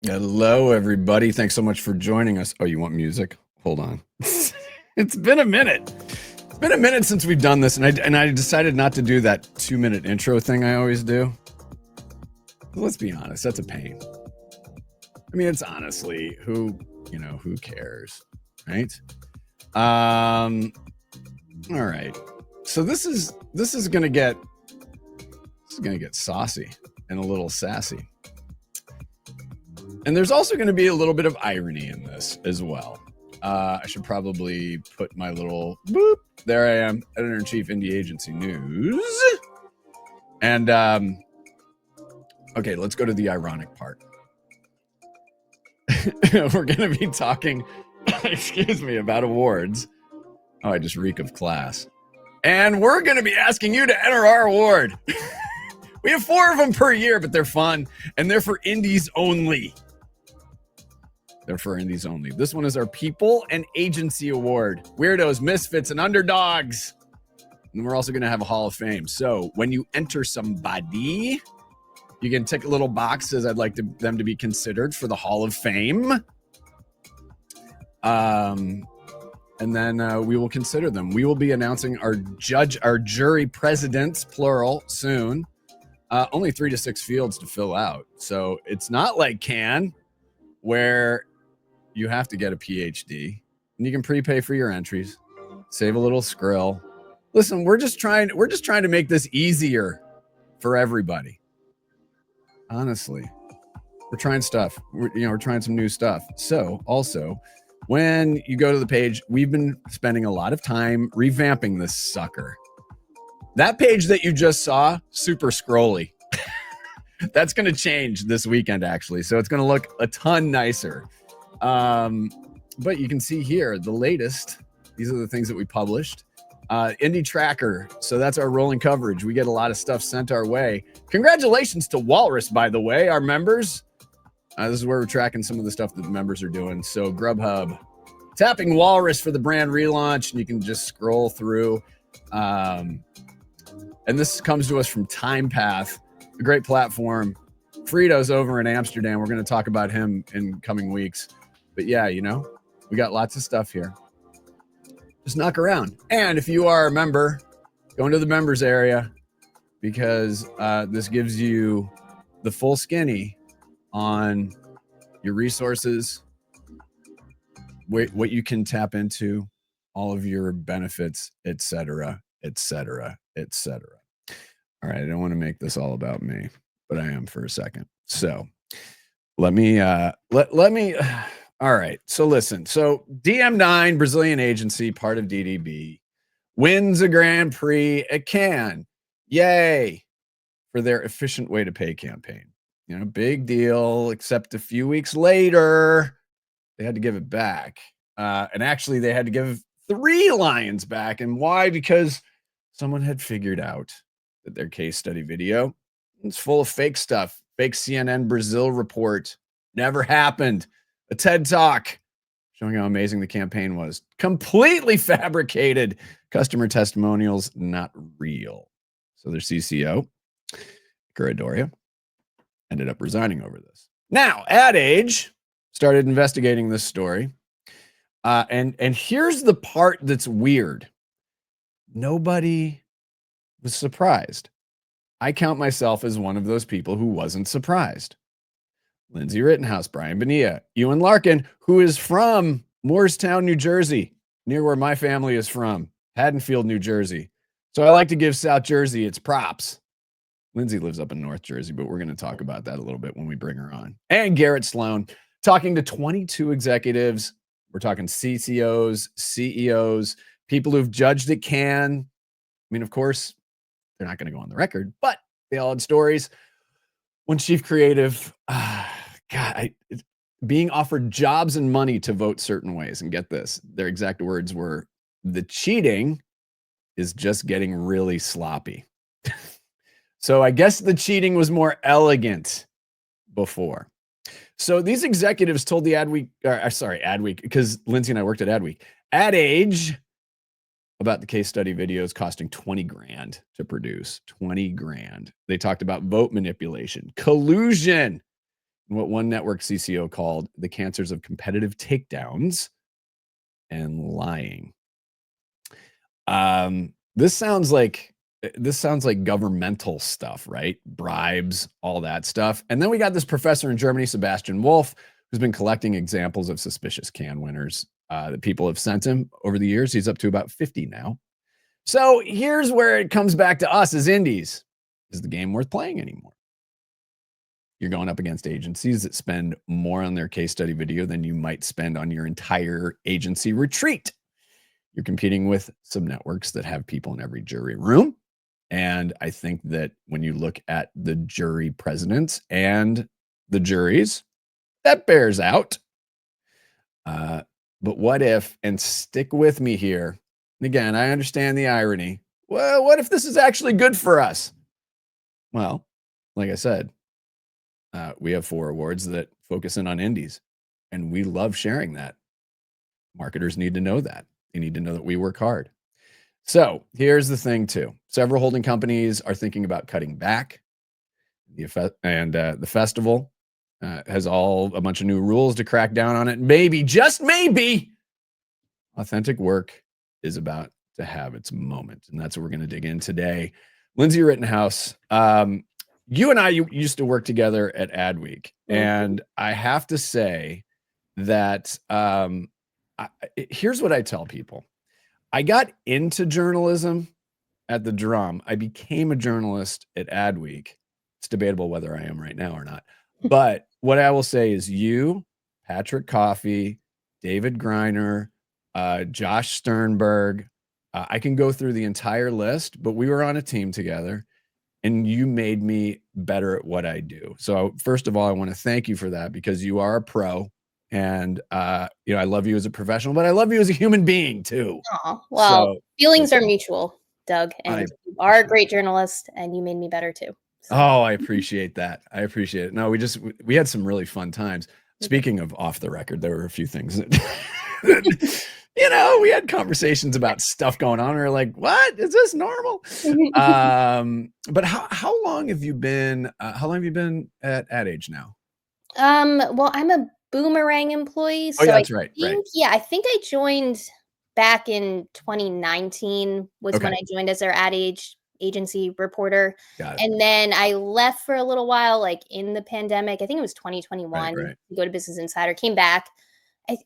Hello, everybody. Thanks so much for joining us. Oh, you want music? Hold on. It's been a minute. It's been a minute since we've done this, and I decided not to do that 2-minute intro thing I always do. Let's be honest, that's a pain. I mean, it's honestly who cares, right? All right. So this is gonna get saucy and a little sassy. And there's also going to be a little bit of irony in this as well. I should probably put my little boop. There I am, editor-in-chief, Indie Agency News. And okay, let's go to the ironic part. We're going to be talking, excuse me, about awards. Oh, I just reek of class. And we're going to be asking you to enter our award. We have 4 of them per year, but they're fun, and they're for indies only. They're for indies only. This one is our People and Agency Award. Weirdos, misfits, and underdogs. And we're also going to have a Hall of Fame. So when you enter somebody, you can tick a little box that says I'd like them to be considered for the Hall of Fame. And then we will consider them. We will be announcing our jury presidents, plural, soon. Only 3 to 6 fields to fill out. So it's not like Cannes, where you have to get a PhD and you can prepay for your entries, save a little skrill. Listen, we're just trying to make this easier for everybody. Honestly, we're trying stuff. We're trying some new stuff. So also, when you go to the page, we've been spending a lot of time revamping this sucker. That page that you just saw, super scrolly. That's going to change this weekend, actually. So it's going to look a ton nicer. But you can see here, the latest. These are the things that we published. Indie Tracker. So that's our rolling coverage. We get a lot of stuff sent our way. Congratulations to Walrus, by the way, our members. This is where we're tracking some of the stuff that the members are doing. So Grubhub, tapping Walrus for the brand relaunch. And you can just scroll through. And this comes to us from TimePath, a great platform. Frito's over in Amsterdam. We're going to talk about him in coming weeks. But yeah, we got lots of stuff here. Just knock around. And if you are a member, go into the members area, because this gives you the full skinny on your resources, what you can tap into, all of your benefits, etc., etc., etc. All right, I don't want to make this all about me, but I am for a second. So let me all right. So listen. So DM9, Brazilian agency, part of DDB, wins a Grand Prix at Cannes. Yay for their efficient way to pay campaign. Big deal, except a few weeks later, they had to give it back. And actually, they had to give 3 lions back. And why? Because someone had figured out that their case study video is full of fake stuff. Fake CNN Brazil report. Never happened. A TED Talk showing how amazing the campaign was. Completely fabricated. Customer testimonials, not real. So their CCO, Curadoria, ended up resigning over this. Now, Ad Age started investigating this story. And here's the part that's weird. Nobody was surprised. I count myself as one of those people who wasn't surprised. Lindsay Rittenhouse, Brian Bonilla, Ewen Larkin, who is from Moorestown, New Jersey, near where my family is from, Haddonfield, New Jersey. So I like to give South Jersey its props. Lindsay lives up in North Jersey, but we're going to talk about that a little bit when we bring her on. And Garret Sloane, talking to 22 executives. We're talking CCOs, CEOs, people who've judged at Cannes. I mean, of course, they're not going to go on the record, but they all had stories. One chief creative, being offered jobs and money to vote certain ways. And get this, their exact words were, the cheating is just getting really sloppy. So I guess the cheating was more elegant before. So these executives told the Adweek, because Lindsay and I worked at Adweek, Ad Age, about the case study videos costing $20,000 to produce. $20,000. They talked about vote manipulation, collusion, what one network CCO called the cancers of competitive takedowns and lying. This sounds like governmental stuff, right? Bribes, all that stuff. And then we got this professor in Germany, Sebastian Wolf, who's been collecting examples of suspicious can winners that people have sent him over the years. He's up to about 50 now. So here's where it comes back to us as indies. Is the game worth playing anymore? You're going up against agencies that spend more on their case study video than you might spend on your entire agency retreat. You're competing with some networks that have people in every jury room. And I think that when you look at the jury presidents and the juries, that bears out. But what if, and stick with me here, and again, I understand the irony. Well, what if this is actually good for us? Well, like I said, we have 4 awards that focus in on indies, and we love sharing that. Marketers need to know that. They need to know that we work hard. So here's the thing, too. Several holding companies are thinking about cutting back. The festival has a bunch of new rules to crack down on it. Maybe, just maybe, authentic work is about to have its moment. And that's what we're going to dig in today. Lindsay Rittenhouse, you and I used to work together at Adweek. And I have to say that here's what I tell people. I got into journalism at the Drum. I became a journalist at Adweek. It's debatable whether I am right now or not. But what I will say is you, Patrick Coffey, David Greiner, Josh Sternberg, I can go through the entire list, but we were on a team together and you made me better at what I do. So first of all, I want to thank you for that because you are a pro. And, I love you as a professional, but I love you as a human being too. Well, feelings are mutual, Doug, and you are a great journalist and you made me better too. So. Oh, I appreciate that. I appreciate it. No, we had some really fun times. Speaking of off the record, there were a few things that, we had conversations about stuff going on. We were like, what? Is this normal? But how long have you been at Ad Age now? Well, I'm a Boomerang employee. So yeah, that's right. Yeah, I think I joined back in 2019 was when I joined as their Ad Age agency reporter. And then I left for a little while, like in the pandemic. I think it was 2021 to go to Business Insider, came back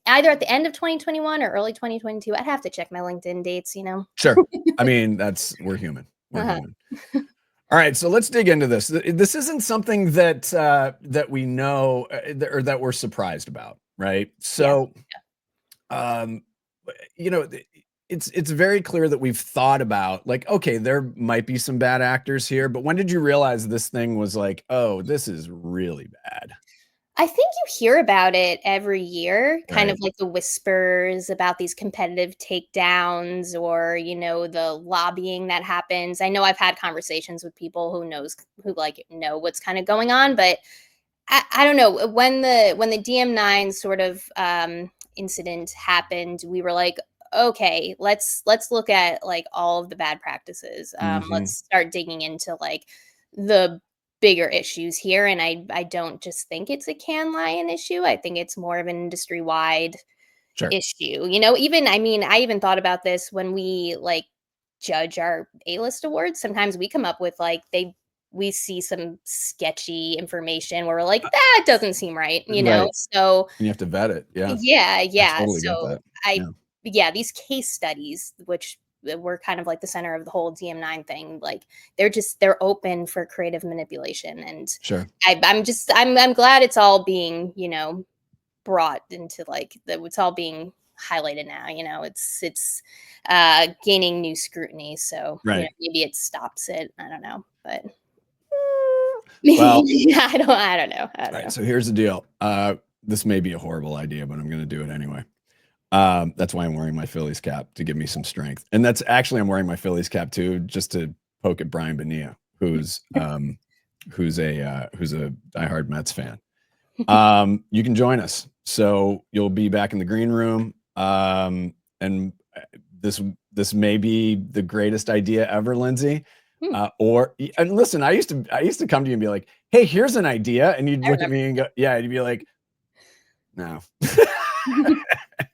either at the end of 2021 or early 2022. I'd have to check my LinkedIn dates, Sure. I mean, we're human. We're human. All right, so let's dig into this. This isn't something that we know or that we're surprised about, right? So, it's very clear that we've thought about like, okay, there might be some bad actors here, but when did you realize this thing was like, oh, this is really bad? I think you hear about it every year, kind of like the whispers about these competitive takedowns or, the lobbying that happens. I know I've had conversations with people who know what's kind of going on, but I don't know. When the DM9 sort of incident happened, we were like, okay, let's look at like all of the bad practices. Let's start digging into like the bigger issues here. And I don't just think it's a Cannes Lion issue. I think it's more of an industry-wide issue. I even thought about this when we like judge our A-list awards. Sometimes we come up with like we see some sketchy information where we're like, that doesn't seem right, So you have to vet it. Yeah. Yeah. I totally get that. These case studies, which were kind of like the center of the whole DM9 thing, like they're open for creative manipulation. And I'm glad it's all being, brought into like it's all being highlighted now. It's gaining new scrutiny. So maybe it stops it. I don't know, but well, I don't know. All right, so here's the deal. This may be a horrible idea, but I'm going to do it anyway. That's why I'm wearing my Phillies cap, to give me some strength. And that's actually, I'm wearing my Phillies cap too, just to poke at Brian Bonilla, who's a diehard Mets fan. You can join us. So you'll be back in the green room. And this may be the greatest idea ever, Lindsay. Hmm. And listen, I used to come to you and be like, hey, here's an idea. And you'd I look at remember. me and go, yeah, you'd be like, no.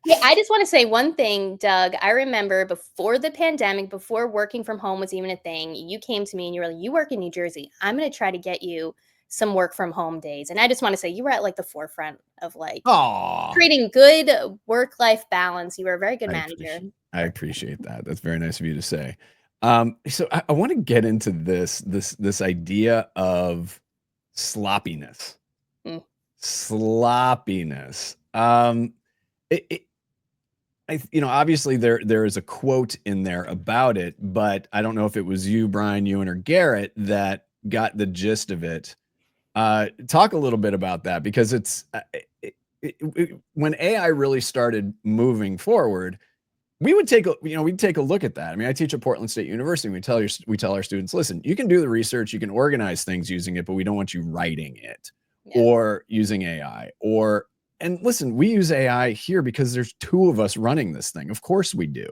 Yeah, I just want to say one thing, Doug. I remember before the pandemic, before working from home was even a thing, you came to me and you were like, "You work in New Jersey. I'm going to try to get you some work from home days." And I just want to say you were at like the forefront of like Aw. creating good work-life balance. You were a very good I manager. appreciate I appreciate that. That's very nice of you to say. So I want to get into this idea of sloppiness. Mm. Sloppiness. It, it, obviously there is a quote in there about it, but I don't know if it was you, Brian, Ewen, or Garrett that got the gist of it. Talk a little bit about that, because it's when AI really started moving forward, we'd take a look at that. I mean, I teach at Portland State University. And we tell our students, listen, you can do the research, you can organize things using it, but we don't want you writing it Yeah. or using AI. And listen, we use AI here because there's two of us running this thing. Of course we do.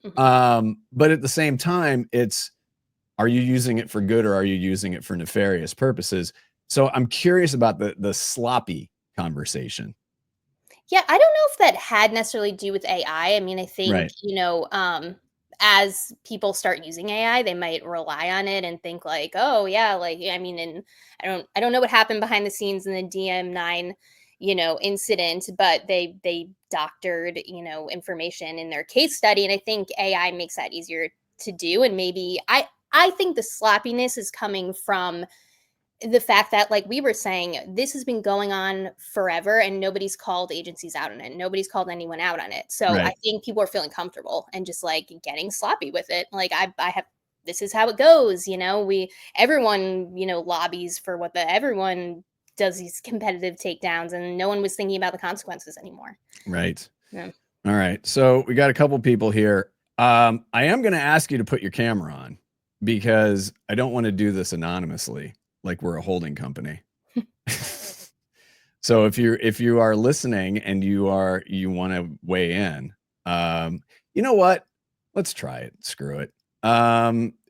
But at the same time, are you using it for good or are you using it for nefarious purposes? So I'm curious about the sloppy conversation. Yeah, I don't know if that had necessarily to do with AI. I mean, I think, Right. as people start using AI, they might rely on it and think like, oh yeah, like I mean, and I don't know what happened behind the scenes in the DM9, incident, but they doctored, information in their case study. And I think AI makes that easier to do. And maybe I think the sloppiness is coming from the fact that, like we were saying, this has been going on forever and nobody's called agencies out on it. Nobody's called anyone out on it. So I Right. think people are feeling comfortable and just like getting sloppy with it. Like I have this is how it goes, everyone, lobbies for everyone does these competitive takedowns and no one was thinking about the consequences anymore. Right. Yeah. All right. So we got a couple people here. I am going to ask you to put your camera on because I don't want to do this anonymously, like we're a holding company. So if you are listening and you want to weigh in, you know what? Let's try it. Screw it.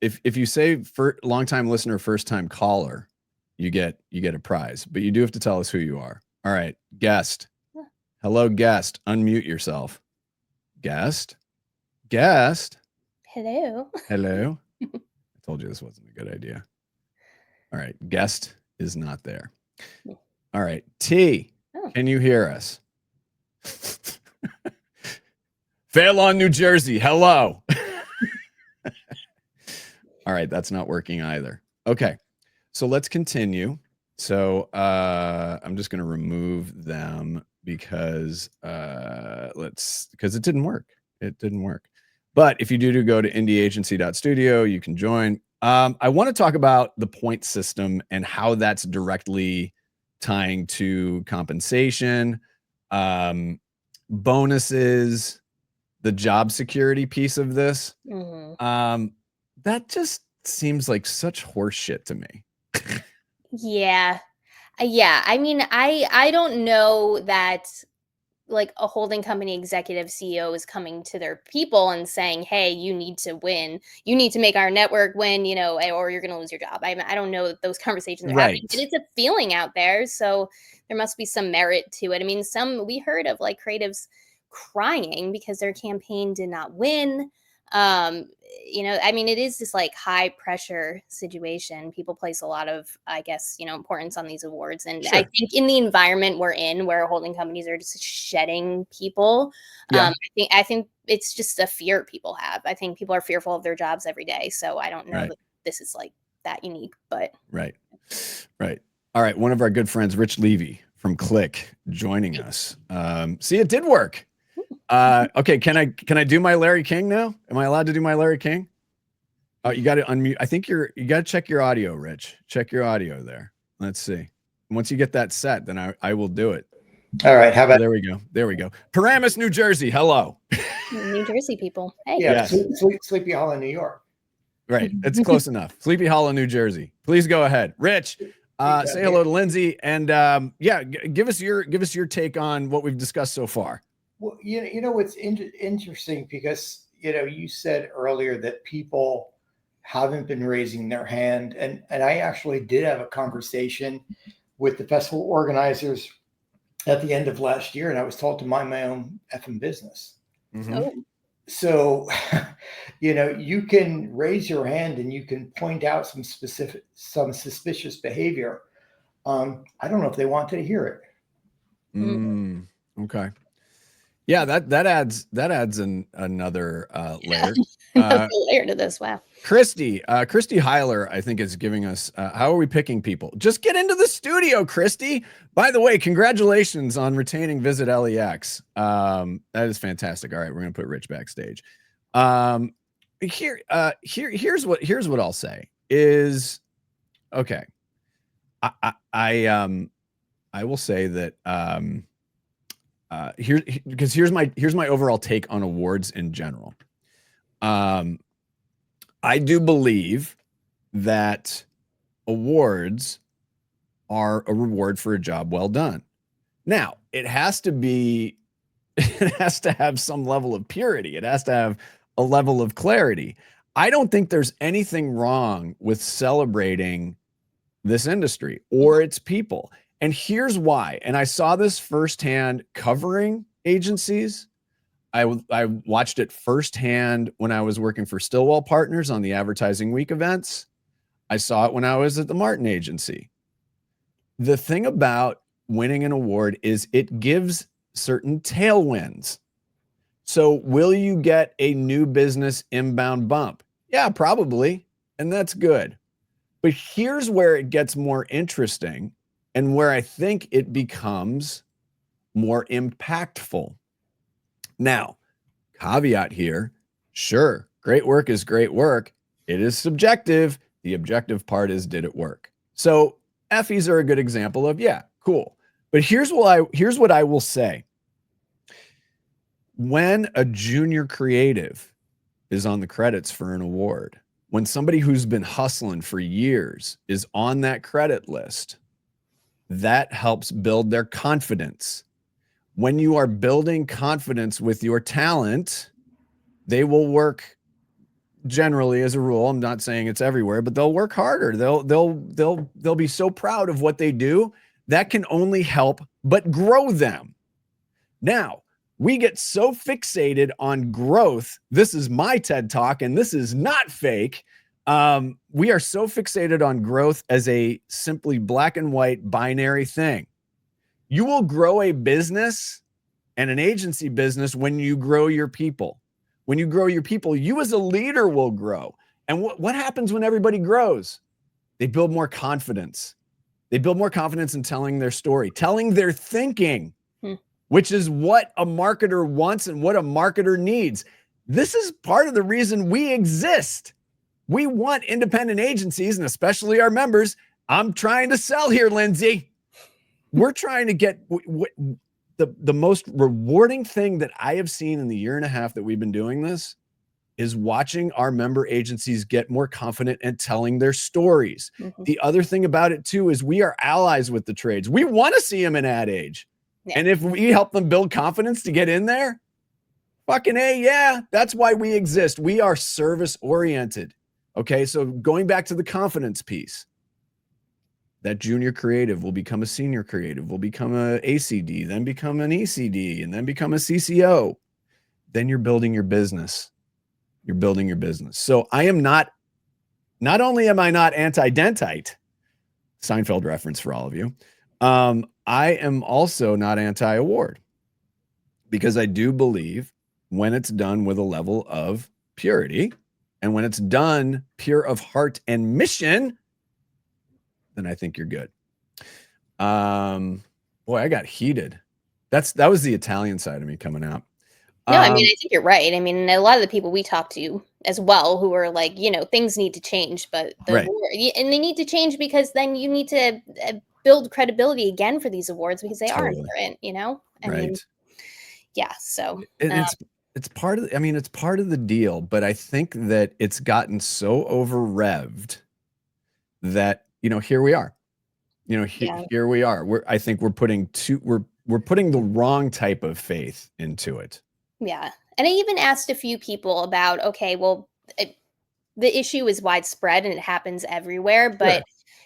If you say for long time listener, first time caller, you get a prize, but you do have to tell us who you are. All right, guest. Hello, guest. Unmute yourself. Guest. Hello. Hello. I told you this wasn't a good idea. All right, guest is not there. All right, T. Oh. Can you hear us? Fair Lawn, New Jersey. Hello. All right, that's not working either. Okay, so let's continue. So I'm just going to remove them because it didn't work. It didn't work. But if you do go to indieagency.studio, you can join. I want to talk about the point system and how that's directly tying to compensation, bonuses, the job security piece of this. That just seems like such horse shit to me. Yeah. Yeah. I mean, I don't know that like a holding company executive CEO is coming to their people and saying, "Hey, you need to win. You need to make our network win, or you're going to lose your job." I don't know that those conversations are happening, but Right. it's a feeling out there, so there must be some merit to it. I mean, we heard of like creatives crying because their campaign did not win. Um, I mean, it is this like high pressure situation. People place a lot of, I guess, importance on these awards. And I Sure. think in the environment we're in, where holding companies are just shedding people, Yeah. I think it's just a fear people have. I think people are fearful of their jobs every day. So I don't know Right. that this is like that unique, but Right. Right. All right. One of our good friends, Rich Levy from Click, joining us. See, it did work. Okay. Can I do my Larry King now? Am I allowed to do my Larry King? Oh, you got to unmute. I think you got to check your audio, Rich. Check your audio there. Let's see. Once you get that set, then I will do it. All right. How about there we go. There we go. Paramus, New Jersey. Hello. New Jersey people. Hey. Yeah, Yes. Sleepy Hollow, New York. Right. It's close enough. Sleepy Hollow, New Jersey. Please go ahead. Rich, say hello to Lindsay and give us your take on what we've discussed so far. Well, you know, it's interesting because, you said earlier that people haven't been raising their hand. And I actually did have a conversation with the festival organizers at the end of last year, and I was told to mind my own effing business. Mm-hmm. Oh, So, you can raise your hand and you can point out some suspicious behavior. I don't know if they wanted to hear it. Okay. Yeah, that adds another layer. another layer to this. Wow. Christy Heiler, I think, is giving us how are we picking people? Just get into the studio, Christy. By the way, congratulations on retaining Visit LEX. That is fantastic. All right, we're gonna put Rich backstage. Here's what I'll say is okay. I will say that here's my overall take on awards in general. I do believe that awards are a reward for a job well done. Now, it has to have some level of purity. It has to have a level of clarity. I don't think there's anything wrong with celebrating this industry or its people. And here's why. And I saw this firsthand covering agencies. I watched it firsthand when I was working for Stillwell Partners on the Advertising Week events. I saw it when I was at the Martin Agency. The thing about winning an award is it gives certain tailwinds. So will you get a new business inbound bump? Yeah, probably. And that's good. But here's where it gets more interesting and where I think it becomes more impactful. Now, caveat here, sure, great work is great work. It is subjective. The objective part is, did it work? So Effies are a good example of, yeah, cool. But here's what I will say. When a junior creative is on the credits for an award, when somebody who's been hustling for years is on that credit list, that helps build their confidence. When you are building confidence with your talent, they will work generally, as a rule. I'm not saying it's everywhere, but they'll work harder. They'll be so proud of what they do. That can only help but grow them. Now, we get so fixated on growth. This is my TED Talk, and this is not fake. We are so fixated on growth as a simply black and white binary thing. You will grow a business and an agency business when you grow your people. When you grow your people, you as a leader will grow. And what happens when everybody grows? They build more confidence. They build more confidence in telling their story, telling their thinking, which is what a marketer wants and what a marketer needs. This is part of the reason we exist. We want independent agencies, and especially our members. I'm trying to sell here, Lindsay. We're trying to get the most rewarding thing that I have seen in the year and a half that we've been doing this is watching our member agencies get more confident and telling their stories. Mm-hmm. The other thing about it too is we are allies with the trades. We want to see them in ad age. Yeah. And if we help them build confidence to get in there, fucking A, yeah, that's why we exist. We are service oriented. Okay. So going back to the confidence piece, that junior creative will become a senior creative, will become a ACD, then become an ECD, and then become a CCO. Then you're building your business. You're building your business. So I am not only am I not anti-dentite, Seinfeld reference for all of you, I am also not anti-award, because I do believe when it's done with a level of purity and when it's done pure of heart and mission, then I think you're good. Boy, I got heated. That was the Italian side of me coming out. No, I mean, I think you're right. I mean, a lot of the people we talk to as well who are like, things need to change, but right. And they need to change because then you need to build credibility again for these awards because they are important, I mean, yeah. So it's part of, it's part of the deal, but I think that it's gotten so over revved that, here we are, here we are. I think we're putting the wrong type of faith into it. Yeah. And I even asked a few people about, okay, well, the issue is widespread and it happens everywhere. But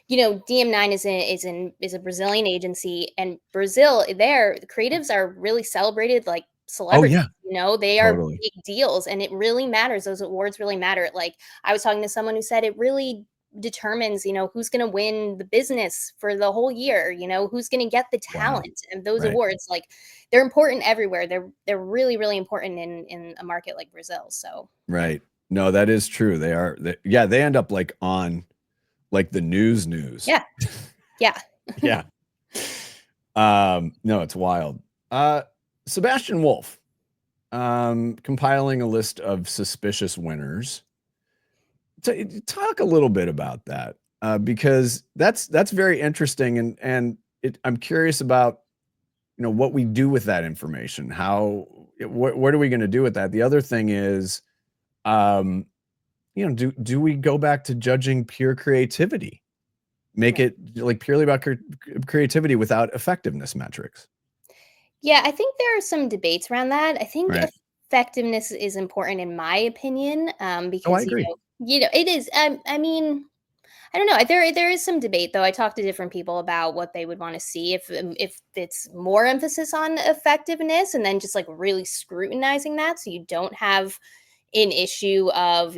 DM9 is a Brazilian agency, and Brazil, there the creatives are really celebrated like Oh celebrities. yeah, They are totally. big deals, and it really matters. Those awards really matter. Like, I was talking to someone who said it really determines, who's going to win the business for the whole year, who's going to get the Wow. talent. And those Right. awards, like, they're important everywhere. They're really, really important in a market like Brazil. So Right. No, that is true. They are. They end up like on like the news. yeah. Yeah. Yeah. No, it's wild. Sebastian Wolf, compiling a list of suspicious winners. Talk a little bit about that, because that's very interesting, and I'm curious about what we do with that information. What are we going to do with that? The other thing is, do we go back to judging pure creativity? Make it like purely about creativity without effectiveness metrics? Yeah, I think there are some debates around that. I think Right. effectiveness is important in my opinion, Oh, I because agree. it is. I mean, I don't know. There is some debate though. I talked to different people about what they would want to see if it's more emphasis on effectiveness and then just like really scrutinizing that, so you don't have an issue of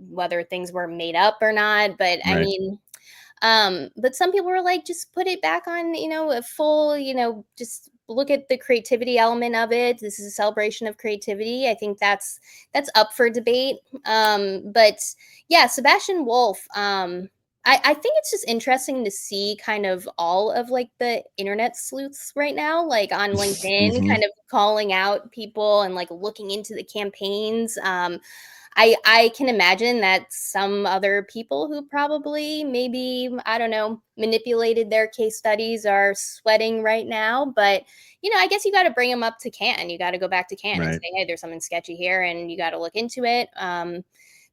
whether things were made up or not. But I Right. mean, but some people were like, just put it back on, a full, just look at the creativity element of it. This is a celebration of creativity. I think that's up for debate. But yeah, Sebastian Wolf, I think it's just interesting to see kind of all of like the internet sleuths right now, like on LinkedIn, Mhm. kind of calling out people and like looking into the campaigns. I can imagine that some other people who probably maybe, I don't know, manipulated their case studies are sweating right now. But, I guess you got to bring them up to Cannes. You got to go back to Cannes and Right. say, hey, there's something sketchy here and you got to look into it.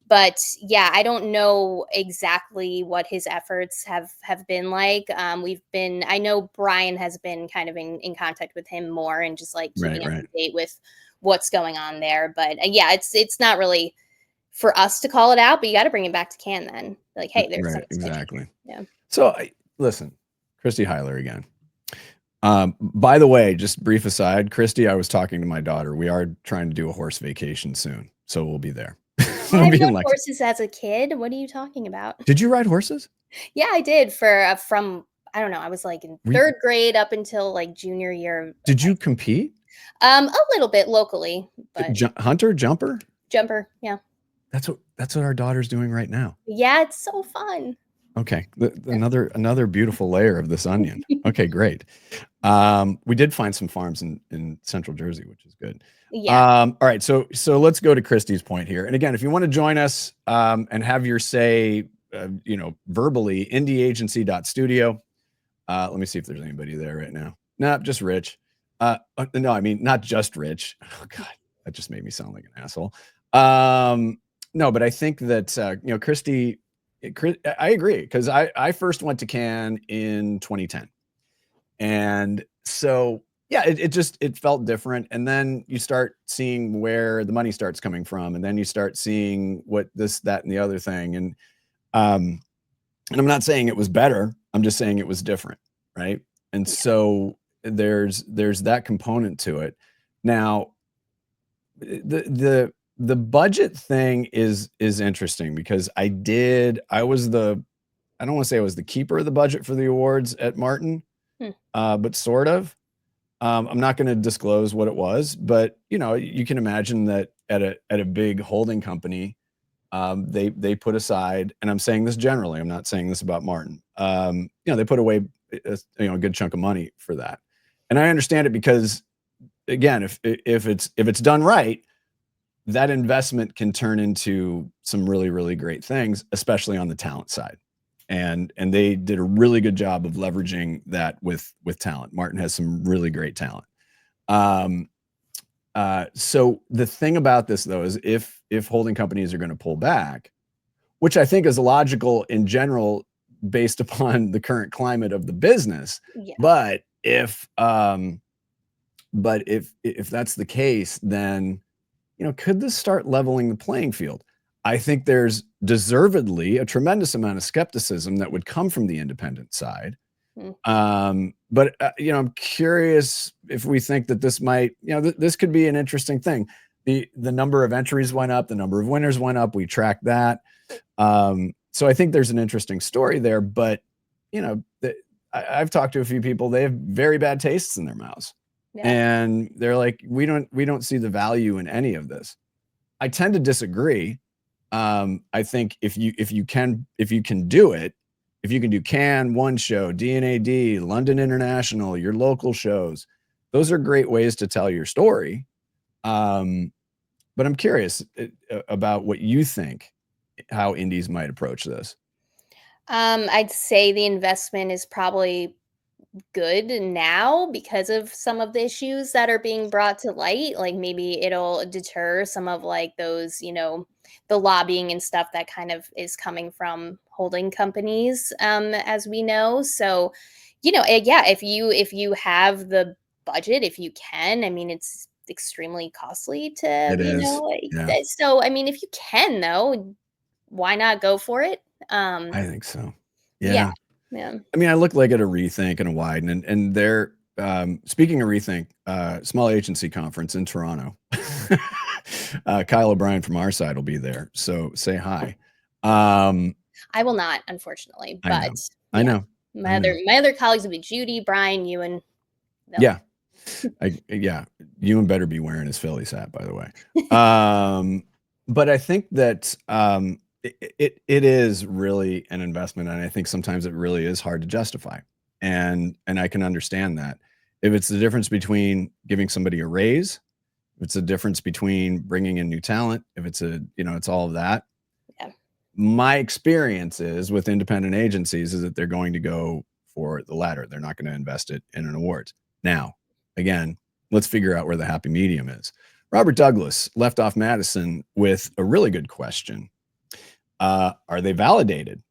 But yeah, I don't know exactly what his efforts have been like. I know Brian has been kind of in contact with him more and just like Right. keeping up Right. to date with what's going on there. But yeah, it's not really for us to call it out, but you gotta bring it back to Cannes then. Like, "Hey, there's Right. something sketchy here." Exactly. Yeah. So, listen, Christy Heiler again. By the way, just brief aside, Christy, I was talking to my daughter. We are trying to do a horse vacation soon, so we'll be there. We'll I've be in rode Lexington. horses as a kid. What are you talking about? Did you ride horses? Yeah, I did for, from I don't know, I was, like, in We 3rd grade up until, like, junior year of Did high you compete? A little bit locally, but Hunter jumper? jumper, yeah. That's what our daughter's doing right now. Yeah, it's so fun. Okay, another beautiful layer of this onion. Okay, great. We did find some farms in Central Jersey, which is good. Yeah. All right, so let's go to Christy's point here. And again, if you want to join us and have your say, verbally, indieagency.studio. Let me see if there's anybody there right now. Nope, just Rich. No, I mean not just Rich. Oh God, that just made me sound like an asshole. No, but I think that Christy. I agree, because I first went to Cannes in 2010, and so yeah, it felt different. And then you start seeing where the money starts coming from, and then you start seeing what this, that, and the other thing. And I'm not saying it was better. I'm just saying it was different, right? And Yeah. so there's that component to it. Now, the budget thing is interesting, because I was I don't want to say I was the keeper of the budget for the awards at Martin, Hmm. but sort of. I'm not going to disclose what it was, but you can imagine that at a big holding company, they put aside, and I'm saying this generally, I'm not saying this about Martin. They put away a good chunk of money for that, and I understand it, because again, if it's done right, that investment can turn into some really, really great things, especially on the talent side. And they did a really good job of leveraging that with talent. Martin has some really great talent. So the thing about this, though, is if holding companies are going to pull back, which I think is logical in general based upon the current climate of the business, Yeah. but if that's the case, then could this start leveling the playing field? I think there's deservedly a tremendous amount of skepticism that would come from the independent side. But I'm curious if we think that this might, this could be an interesting thing. The number of entries went up, the number of winners went up. We tracked that. So I think there's an interesting story there. But I've talked to a few people. They have very bad tastes in their mouths, and they're like, we don't see the value in any of this. I tend to disagree. I think if you can do it, if you can do Cannes, One Show, D&AD, London International, your local shows, those are great ways to tell your story. But I'm curious about what you think, how indies might approach this. I'd say the investment is probably good now because of some of the issues that are being brought to light. Like maybe it'll deter some of like those, the lobbying and stuff that kind of is coming from holding companies, as we know. So, if you have the budget, if you can, I mean, it's extremely costly to, It is. Yeah. So, I mean, if you can though, why not go for it? I think so. Yeah. Yeah. I mean, I look like at a Rethink and a Widen, and they're speaking of Rethink, small agency conference in Toronto. Kyle O'Brien from our side will be there, so say hi. I will not, unfortunately, but I know. My other colleagues will be Judy, Brian, Ewen. Yeah. Ewen better be wearing his Phillies hat, by the way. But I think that it is really an investment, and I think sometimes it really is hard to justify, and I can understand that. If it's the difference between giving somebody a raise, if it's the difference between bringing in new talent, if it's it's all of that. Yeah. My experience is with independent agencies is that they're going to go for the latter. They're not going to invest it in an awards. Now, again, let's figure out where the happy medium is. Robert Douglas left off Madison with a really good question. Are they validated?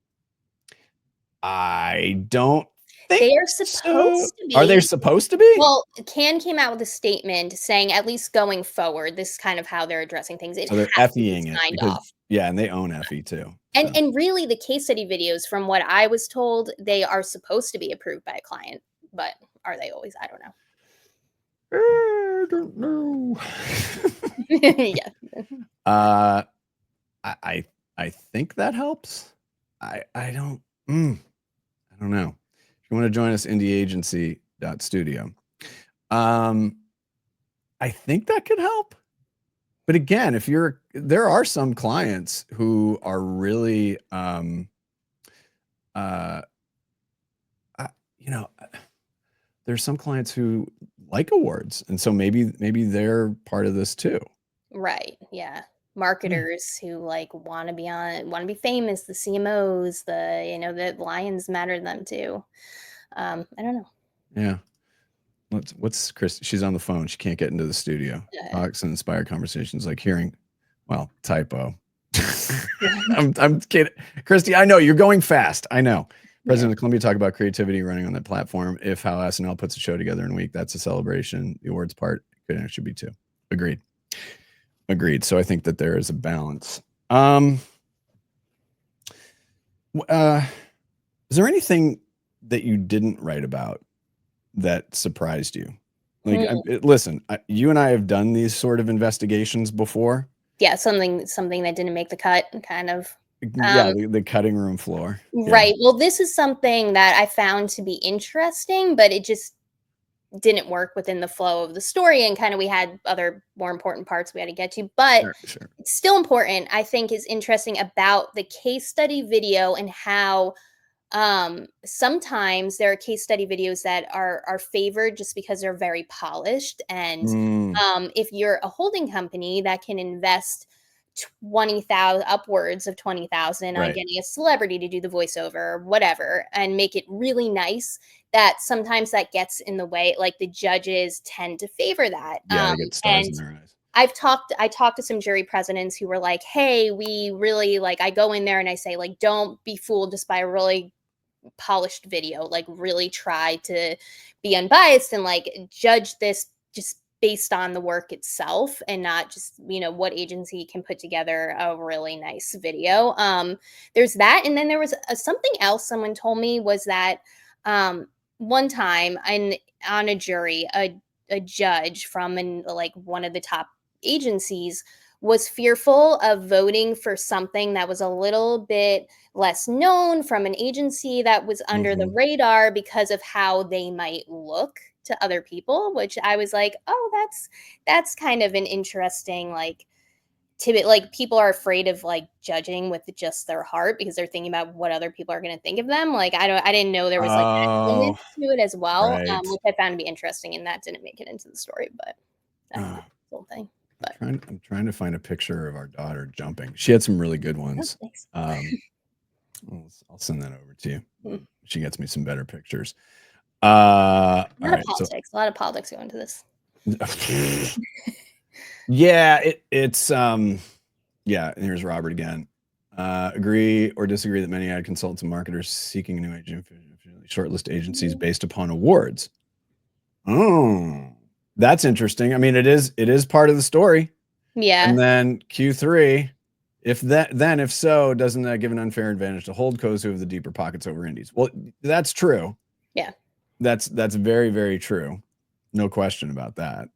I don't think they are supposed to be. Are they supposed to be? Well, Cannes came out with a statement saying, at least going forward, this is kind of how they're addressing things. So they're Effieing it because, off. Yeah, and they own Effie too. And really, the case study videos, from what I was told, they are supposed to be approved by a client, but are they always? I don't know. I don't know. Yeah. I think that helps. I don't know. If you want to join us, indieagency.studio. I think that could help. But again, there are some clients who are really, there's some clients who like awards, and so maybe they're part of this too. Right. Yeah. Marketers who want to be famous, the CMOs, the Lions matter to them too. I don't know. Yeah. What's Chris? She's on the phone. She can't get into the studio. Talks and inspired conversations like hearing, typo. I'm kidding. Christy, I know you're going fast. I know. President of Columbia talked about creativity running on that platform. If how SNL puts a show together in a week, that's a celebration. The awards part could actually be too. Agreed. So I think that there is a balance. Is there anything that you didn't write about that surprised you? Listen, you and I have done these sort of investigations before. Yeah, something that didn't make the cut, kind of. The cutting room floor. Right. Well, this is something that I found to be interesting, but it just didn't work within the flow of the story, and kind of we had other more important parts we had to get to, but sure. It's still important. I think is interesting about the case study video and how sometimes there are case study videos that are favored just because they're very polished, and if you're a holding company that can invest 20,000 upwards of 20,000 on getting a celebrity to do the voiceover or whatever and make it really nice, that sometimes that gets in the way. Like the judges tend to favor that. They get stars in their eyes. I talked to some jury presidents who were like, hey, we really I go in there and I say, don't be fooled just by a really polished video, really try to be unbiased and judge this just based on the work itself and not just, what agency can put together a really nice video. There's that. And then there was something else someone told me was that one time on a jury, a judge from like one of the top agencies was fearful of voting for something that was a little bit less known from an agency that was under the radar because of how they might look to other people, which I was like, oh, that's kind of an interesting, like, tidbit. Like, people are afraid of like judging with just their heart because they're thinking about what other people are going to think of them. Like, I didn't know there was like that element to it as well, right. which I found to be interesting, and that didn't make it into the story, but that's the whole thing. But I'm trying to find a picture of our daughter jumping. She had some really good ones. I'll send that over to you. She gets me some better pictures. A lot of politics go into this. Yeah, it's yeah. And here's Robert again. Agree or disagree that many ad consultants and marketers seeking a new agent shortlist agencies based upon awards. Oh, that's interesting. I mean, it is part of the story. Yeah. And then Q3, if so, doesn't that give an unfair advantage to holdcos who have the deeper pockets over indies? Well, that's true. Yeah. That's very, very true. No question about that.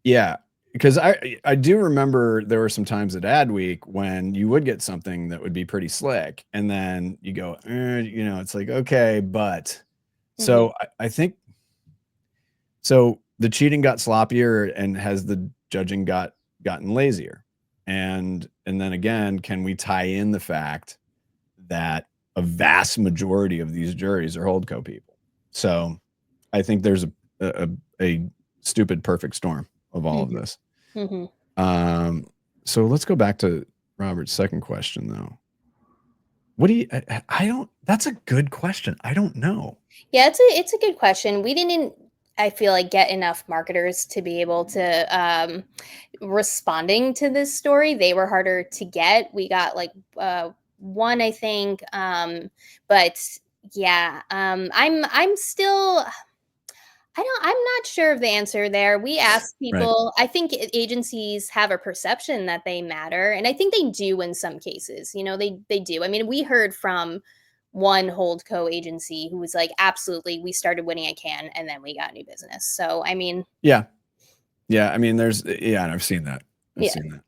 Yeah. Because I do remember there were some times at Adweek when you would get something that would be pretty slick, and then you go, it's like, okay, but so I think so. The cheating got sloppier, and has the judging gotten lazier? And then again, can we tie in the fact that a vast majority of these juries are holdco people? So I think there's a stupid perfect storm of all of this. So let's go back to Robert's second question, though. What do you? That's a good question. I don't know. Yeah, it's a good question. We didn't, I feel like, get enough marketers to be able to responding to this story. They were harder to get. We got like one, I think, but yeah, I'm still. I'm not sure of the answer there. We asked people. Right. I think agencies have a perception that they matter, and I think they do in some cases. They do. I mean, we heard from one holdco agency who was like, absolutely, we started winning at Cannes, and then we got new business. So, I mean. Yeah. I mean, I've seen that. I've seen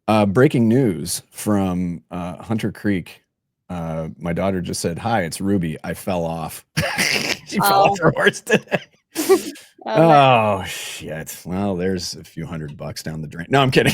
that. Breaking news from Hunter Creek. My daughter just said, "Hi, it's Ruby. I fell off." She fell off her horse today. Oh shit. Well, there's a few $100 down the drain. No, I'm kidding.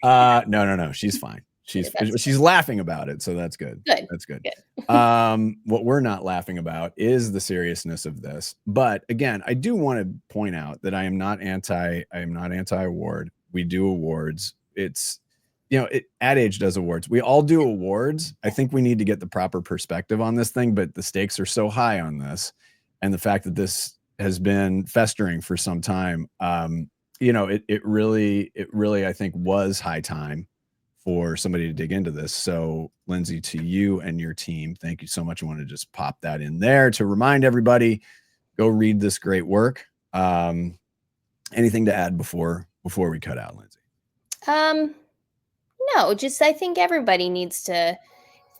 No. She's fine. She's laughing about it, so that's good. That's good. What we're not laughing about is the seriousness of this. But again, I do want to point out that I am not anti-award. We do awards. It's Ad Age does awards. We all do awards. I think we need to get the proper perspective on this thing, but the stakes are so high on this. And the fact that this has been festering for some time, it really, I think, was high time for somebody to dig into this. So, Lindsay, to you and your team, thank you so much. I want to just pop that in there to remind everybody, go read this great work. Anything to add before we cut out, Lindsay? No, just I think everybody needs to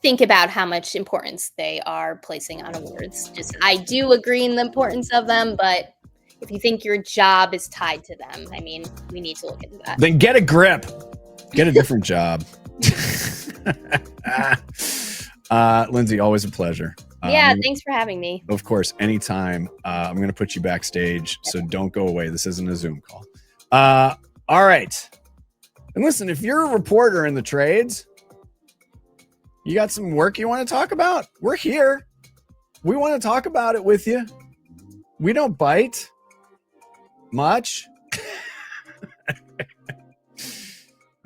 think about how much importance they are placing on awards. Just, I do agree in the importance of them, but if you think your job is tied to them, I mean, we need to look into that. Then get a grip. Get a different job. Lindsay, always a pleasure. Yeah, thanks for having me. Of course, anytime. I'm going to put you backstage, so don't go away. This isn't a Zoom call. All right. And listen, if you're a reporter in the trades, you got some work you want to talk about? We're here. We want to talk about it with you. We don't bite much.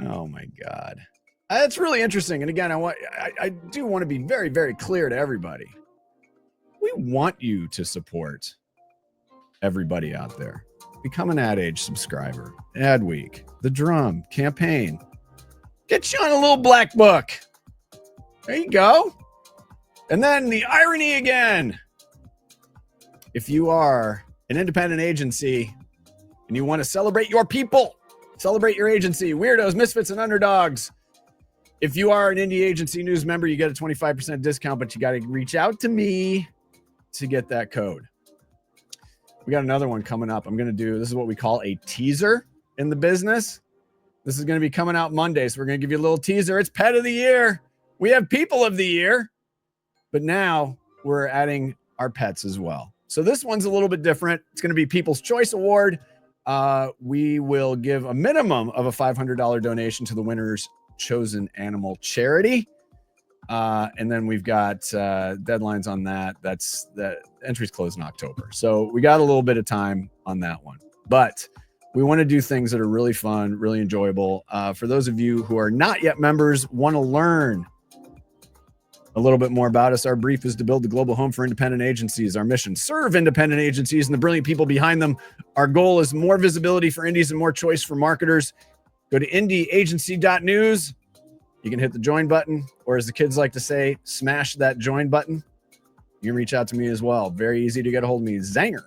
Oh my God. That's really interesting. And again, I do want to be very, very clear to everybody. We want you to support everybody out there. Become an Ad Age subscriber. Adweek, The Drum, campaign. Get you on a little black book. There you go. And then the irony again. if you are an independent agency and you want to celebrate your people, celebrate your agency, weirdos, misfits, and underdogs. If you are an indie agency news member, you get a 25% discount, but you got to reach out to me to get that code. We got another one coming up. I'm going to do, this is what we call a teaser in the business. This is going to be coming out Monday, so we're going to give you a little teaser. It's Pet of the Year. We have People of the Year, but now we're adding our pets as well. So this one's a little bit different. It's going to be People's Choice Award. We will give a minimum of a $500 donation to the winner's chosen animal charity. And then we've got deadlines on that. That's the entries close in October. So we got a little bit of time on that one. But we want to do things that are really fun, really enjoyable. For those of you who are not yet members, want to learn a little bit more about us, our brief is to build the global home for independent agencies. Our mission, serve independent agencies and the brilliant people behind them. Our goal is more visibility for indies and more choice for marketers. Go to indieagency.news. You can hit the join button, or as the kids like to say, smash that join button. You can reach out to me as well. Very easy to get a hold of me. Zanger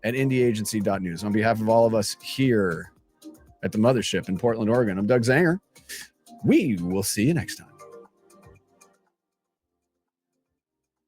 at indieagency.news. On behalf of all of us here at the mothership in Portland, Oregon, I'm Doug Zanger. We will see you next time.